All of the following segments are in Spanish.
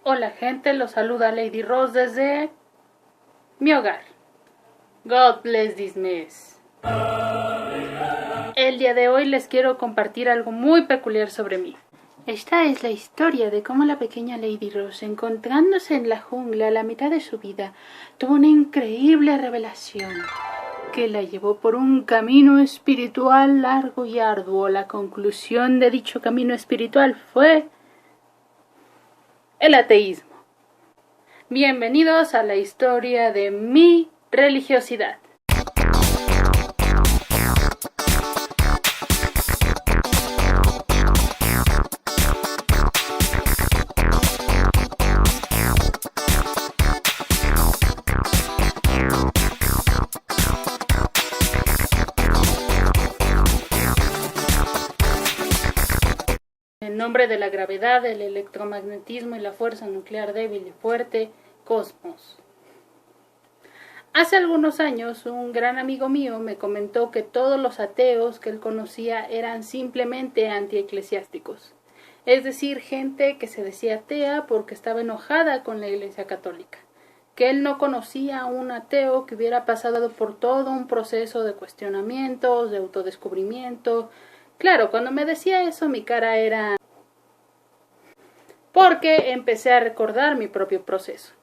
Hola gente, los saluda Lady Rose desde mi hogar. God bless this mess. El día de hoy les quiero compartir algo muy peculiar sobre mí. Esta es la historia de cómo la pequeña Lady Rose, encontrándose en la jungla a la mitad de su vida, tuvo una increíble revelación que la llevó por un camino espiritual largo y arduo. La conclusión de dicho camino espiritual fue el ateísmo. Bienvenidos a la historia de mi religiosidad. En nombre de la gravedad, el electromagnetismo y la fuerza nuclear débil y fuerte, Cosmos. Hace algunos años, un gran amigo mío me comentó que todos los ateos que él conocía eran simplemente antieclesiásticos. Es decir, gente que se decía atea porque estaba enojada con la Iglesia Católica. Que él no conocía a un ateo que hubiera pasado por todo un proceso de cuestionamientos, de autodescubrimiento. Claro, cuando me decía eso mi cara era... porque empecé a recordar mi propio proceso.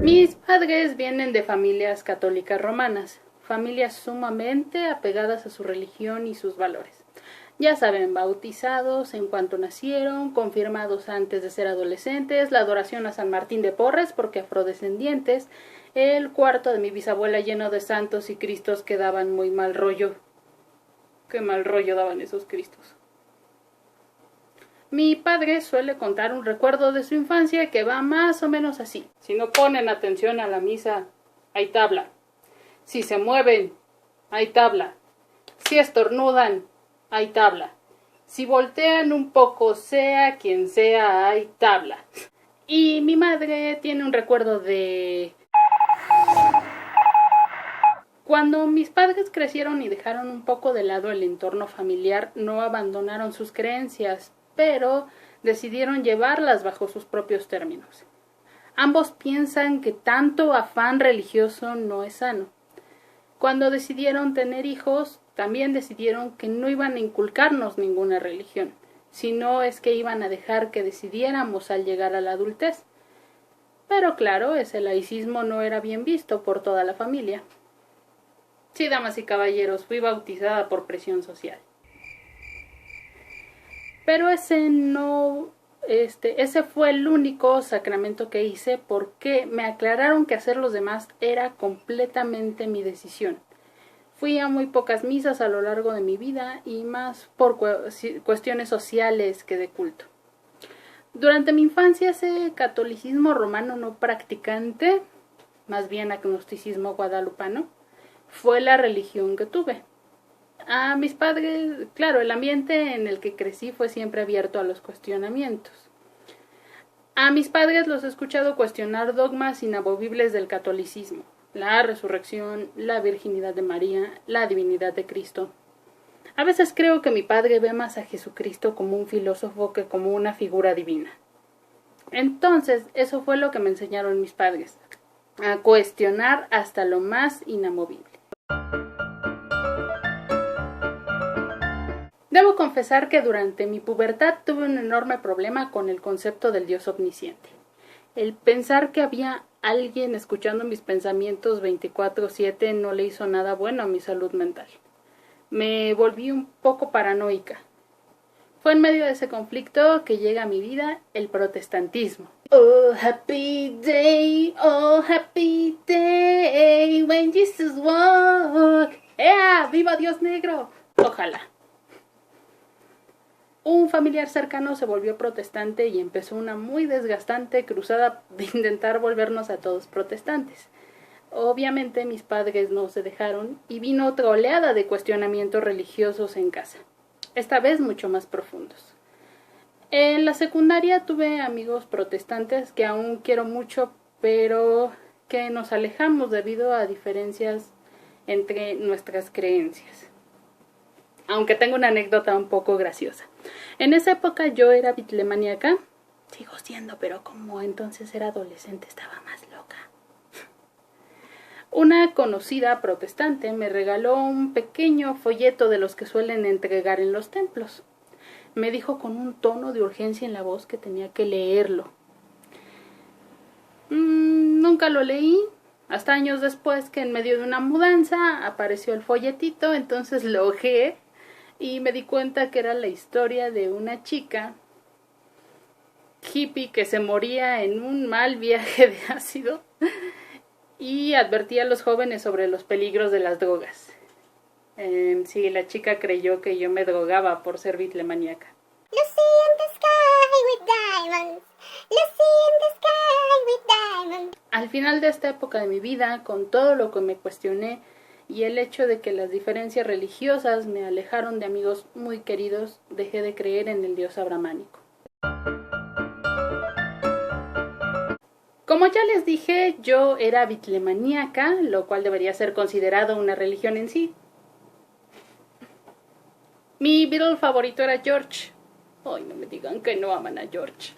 Mis padres vienen de familias católicas romanas, familias sumamente apegadas a su religión y sus valores. Ya saben, bautizados en cuanto nacieron, confirmados antes de ser adolescentes, la adoración a San Martín de Porres porque afrodescendientes, el cuarto de mi bisabuela lleno de santos y cristos que daban muy mal rollo. Qué mal rollo daban esos cristos. Mi padre suele contar un recuerdo de su infancia que va más o menos así. Si no ponen atención a la misa, hay tabla. Si se mueven, hay tabla. Si estornudan, hay tabla. Si voltean un poco, sea quien sea, hay tabla. Y mi madre tiene un recuerdo de... Cuando mis padres crecieron y dejaron un poco de lado el entorno familiar, no abandonaron sus creencias, pero decidieron llevarlas bajo sus propios términos. Ambos piensan que tanto afán religioso no es sano. Cuando decidieron tener hijos, también decidieron que no iban a inculcarnos ninguna religión, sino es que iban a dejar que decidiéramos al llegar a la adultez. Pero claro, ese laicismo no era bien visto por toda la familia. Sí, damas y caballeros, fui bautizada por presión social. Pero ese fue el único sacramento que hice porque me aclararon que hacer los demás era completamente mi decisión. Fui a muy pocas misas a lo largo de mi vida y más por cuestiones sociales que de culto. Durante mi infancia ese catolicismo romano no practicante, más bien agnosticismo guadalupano, fue la religión que tuve. A mis padres, claro, el ambiente en el que crecí fue siempre abierto a los cuestionamientos. A mis padres los he escuchado cuestionar dogmas inamovibles del catolicismo, la resurrección, la virginidad de María, la divinidad de Cristo. A veces creo que mi padre ve más a Jesucristo como un filósofo que como una figura divina. Entonces, eso fue lo que me enseñaron mis padres, a cuestionar hasta lo más inamovible. Debo confesar que durante mi pubertad tuve un enorme problema con el concepto del Dios omnisciente. El pensar que había alguien escuchando mis pensamientos 24/7 no le hizo nada bueno a mi salud mental. Me volví un poco paranoica. Fue en medio de ese conflicto que llega a mi vida el protestantismo. Oh, happy day, when Jesus walked. ¡Ea! ¡Viva Dios negro! Ojalá. Un familiar cercano se volvió protestante y empezó una muy desgastante cruzada de intentar volvernos a todos protestantes. Obviamente mis padres no se dejaron y vino otra oleada de cuestionamientos religiosos en casa, esta vez mucho más profundos. En la secundaria tuve amigos protestantes que aún quiero mucho, pero que nos alejamos debido a diferencias entre nuestras creencias. Aunque tengo una anécdota un poco graciosa. En esa época yo era bitlemaníaca, Sigo siendo, pero como entonces era adolescente estaba más loca. Una conocida protestante me regaló un pequeño folleto de los que suelen entregar en los templos. Me dijo con un tono de urgencia en la voz que tenía que leerlo. Nunca lo leí, hasta años después que en medio de una mudanza apareció el folletito, entonces lo hojeé y me di cuenta que era la historia de una chica hippie que se moría en un mal viaje de ácido y advertía a los jóvenes sobre los peligros de las drogas. Sí, la chica creyó que yo me drogaba por ser bitlemaníaca. Lucy in the sky with diamonds. Lucy in the sky with diamonds. Al final de esta época de mi vida, con todo lo que me cuestioné y el hecho de que las diferencias religiosas me alejaron de amigos muy queridos, dejé de creer en el dios abramánico. Como ya les dije, yo era bitlemaníaca, lo cual debería ser considerado una religión en sí. Mi Beatle favorito era George. Ay, no me digan que no aman a George.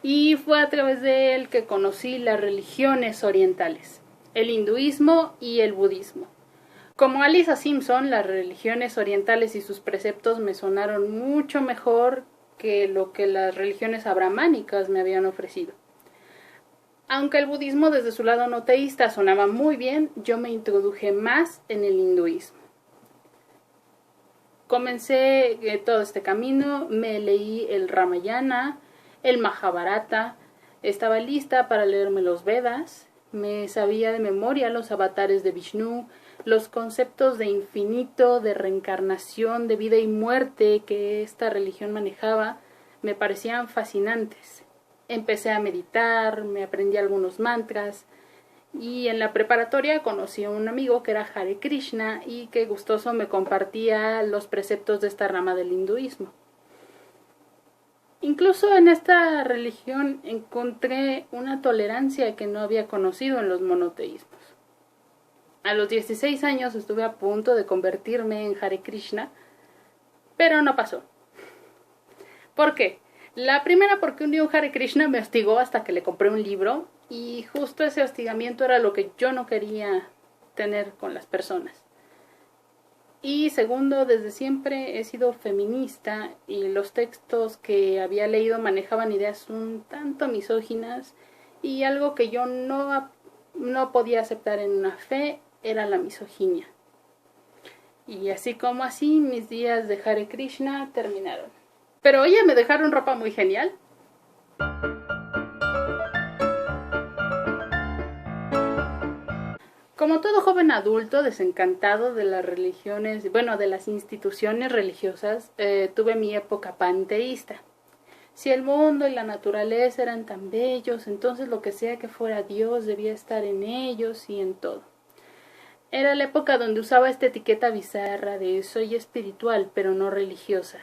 Y fue a través de él que conocí las religiones orientales, el hinduismo y el budismo. Como Alisa Simpson, las religiones orientales y sus preceptos me sonaron mucho mejor que lo que las religiones abramánicas me habían ofrecido. Aunque el budismo desde su lado no teísta sonaba muy bien, yo me introduje más en el hinduismo. Comencé todo este camino, me leí el Ramayana, el Mahabharata, estaba lista para leerme los Vedas, me sabía de memoria los avatares de Vishnu, los conceptos de infinito, de reencarnación, de vida y muerte que esta religión manejaba, me parecían fascinantes. Empecé a meditar, me aprendí algunos mantras, y en la preparatoria conocí a un amigo que era Hare Krishna y que gustoso me compartía los preceptos de esta rama del hinduismo. Incluso en esta religión encontré una tolerancia que no había conocido en los monoteísmos. A los 16 años estuve a punto de convertirme en Hare Krishna, pero no pasó. ¿Por qué? La primera porque un día un Hare Krishna me hostigó hasta que le compré un libro y justo ese hostigamiento era lo que yo no quería tener con las personas. Y segundo, desde siempre he sido feminista y los textos que había leído manejaban ideas un tanto misóginas y algo que yo no podía aceptar en una fe era la misoginia. Y así como así mis días de Hare Krishna terminaron. Pero oye, me dejaron ropa muy genial. Como todo joven adulto desencantado de las religiones, de las instituciones religiosas, tuve mi época panteísta. Si el mundo y la naturaleza eran tan bellos, entonces lo que sea que fuera Dios debía estar en ellos y en todo. Era la época donde usaba esta etiqueta bizarra de soy espiritual, pero no religiosa.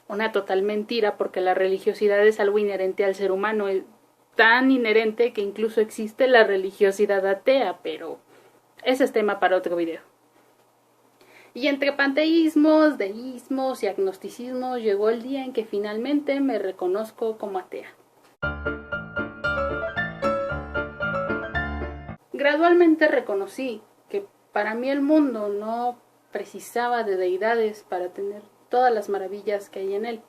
Una total mentira, porque la religiosidad es algo inherente al ser humano, tan inherente que incluso existe la religiosidad atea, pero ese es tema para otro video. Y entre panteísmos, deísmos y agnosticismos llegó el día en que finalmente me reconozco como atea. Gradualmente reconocí que para mí el mundo no precisaba de deidades para tener todas las maravillas que hay en él.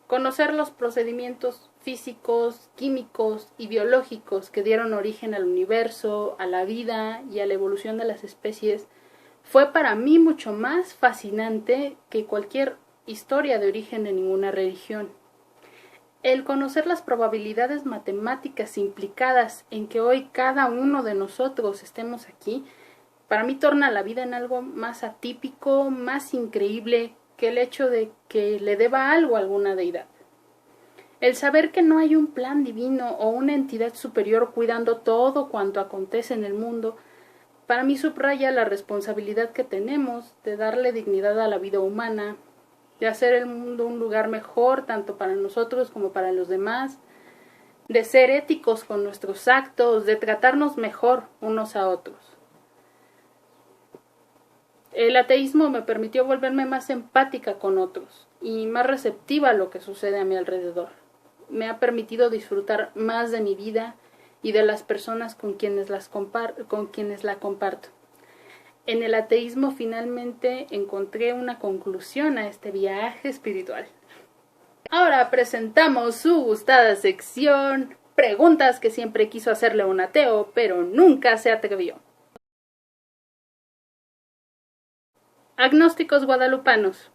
Conocer los procedimientos físicos, químicos y biológicos que dieron origen al universo, a la vida y a la evolución de las especies fue para mí mucho más fascinante que cualquier historia de origen de ninguna religión. El conocer las probabilidades matemáticas implicadas en que hoy cada uno de nosotros estemos aquí, para mí torna la vida en algo más atípico, más increíble que el hecho de que le deba algo a alguna deidad. El saber que no hay un plan divino o una entidad superior cuidando todo cuanto acontece en el mundo, para mí subraya la responsabilidad que tenemos de darle dignidad a la vida humana, de hacer el mundo un lugar mejor tanto para nosotros como para los demás, de ser éticos con nuestros actos, de tratarnos mejor unos a otros. El ateísmo me permitió volverme más empática con otros y más receptiva a lo que sucede a mi alrededor. Me ha permitido disfrutar más de mi vida y de las personas con quienes la comparto. En el ateísmo finalmente encontré una conclusión a este viaje espiritual. Ahora presentamos su gustada sección, preguntas que siempre quiso hacerle a un ateo, pero nunca se atrevió. Agnósticos guadalupanos.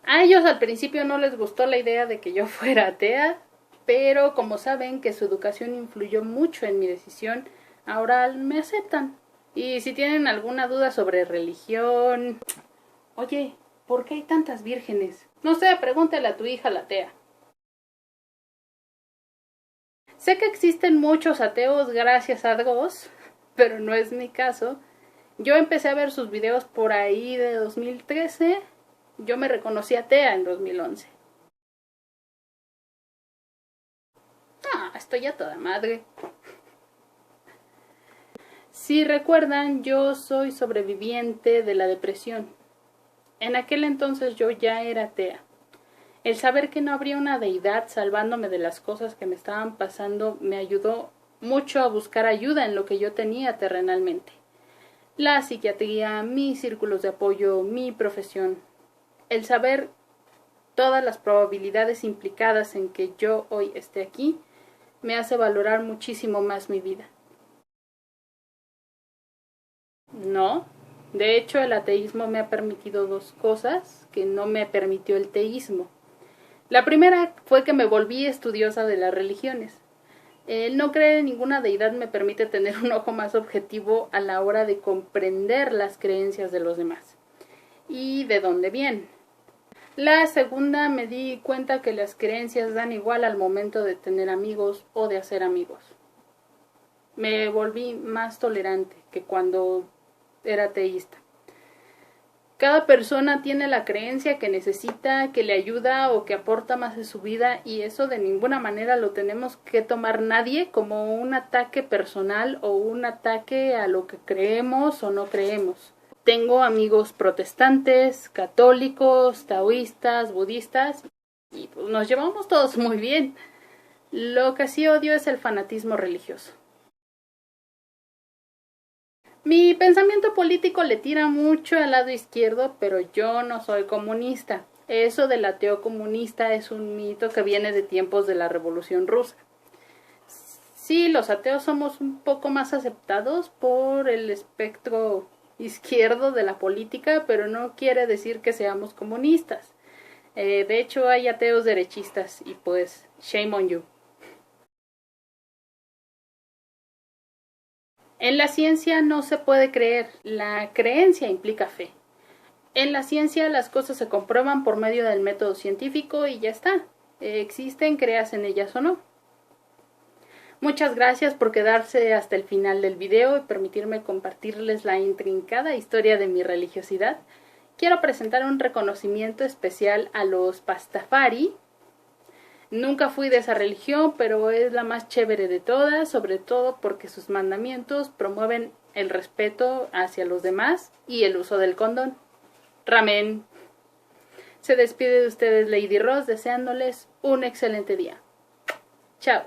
A ellos al principio no les gustó la idea de que yo fuera atea, pero como saben que su educación influyó mucho en mi decisión, ahora me aceptan. Y si tienen alguna duda sobre religión... Oye, ¿por qué hay tantas vírgenes? No sé, pregúntale a tu hija la atea. Sé que existen muchos ateos gracias a Dios, pero no es mi caso. Yo empecé a ver sus videos por ahí de 2013. Yo me reconocí atea en 2011. Estoy a toda madre. Si recuerdan, yo soy sobreviviente de la depresión. En aquel entonces yo ya era atea. El saber que no habría una deidad salvándome de las cosas que me estaban pasando me ayudó mucho a buscar ayuda en lo que yo tenía terrenalmente. La psiquiatría, mis círculos de apoyo, mi profesión. El saber todas las probabilidades implicadas en que yo hoy esté aquí me hace valorar muchísimo más mi vida. No, de hecho el ateísmo me ha permitido dos cosas que no me permitió el teísmo. La primera fue que me volví estudiosa de las religiones. El no creer en ninguna deidad me permite tener un ojo más objetivo a la hora de comprender las creencias de los demás y de dónde vienen. La segunda, me di cuenta que las creencias dan igual al momento de tener amigos o de hacer amigos. Me volví más tolerante que cuando era ateísta. Cada persona tiene la creencia que necesita, que le ayuda o que aporta más en su vida, y eso de ninguna manera lo tenemos que tomar nadie como un ataque personal o un ataque a lo que creemos o no creemos. Tengo amigos protestantes, católicos, taoístas, budistas, y pues nos llevamos todos muy bien. Lo que sí odio es el fanatismo religioso. Mi pensamiento político le tira mucho al lado izquierdo, pero yo no soy comunista. Eso del ateo comunista es un mito que viene de tiempos de la Revolución Rusa. Sí, los ateos somos un poco más aceptados por el espectro izquierdo de la política, pero no quiere decir que seamos comunistas. De hecho, hay ateos derechistas y pues, shame on you. En la ciencia no se puede creer, la creencia implica fe. En la ciencia las cosas se comprueban por medio del método científico y ya está. Existen, creas en ellas o no. Muchas gracias por quedarse hasta el final del video y permitirme compartirles la intrincada historia de mi religiosidad. Quiero presentar un reconocimiento especial a los Pastafari. Nunca fui de esa religión, pero es la más chévere de todas, sobre todo porque sus mandamientos promueven el respeto hacia los demás y el uso del condón. Ramen. Se despide de ustedes Lady Ross deseándoles un excelente día. Chao.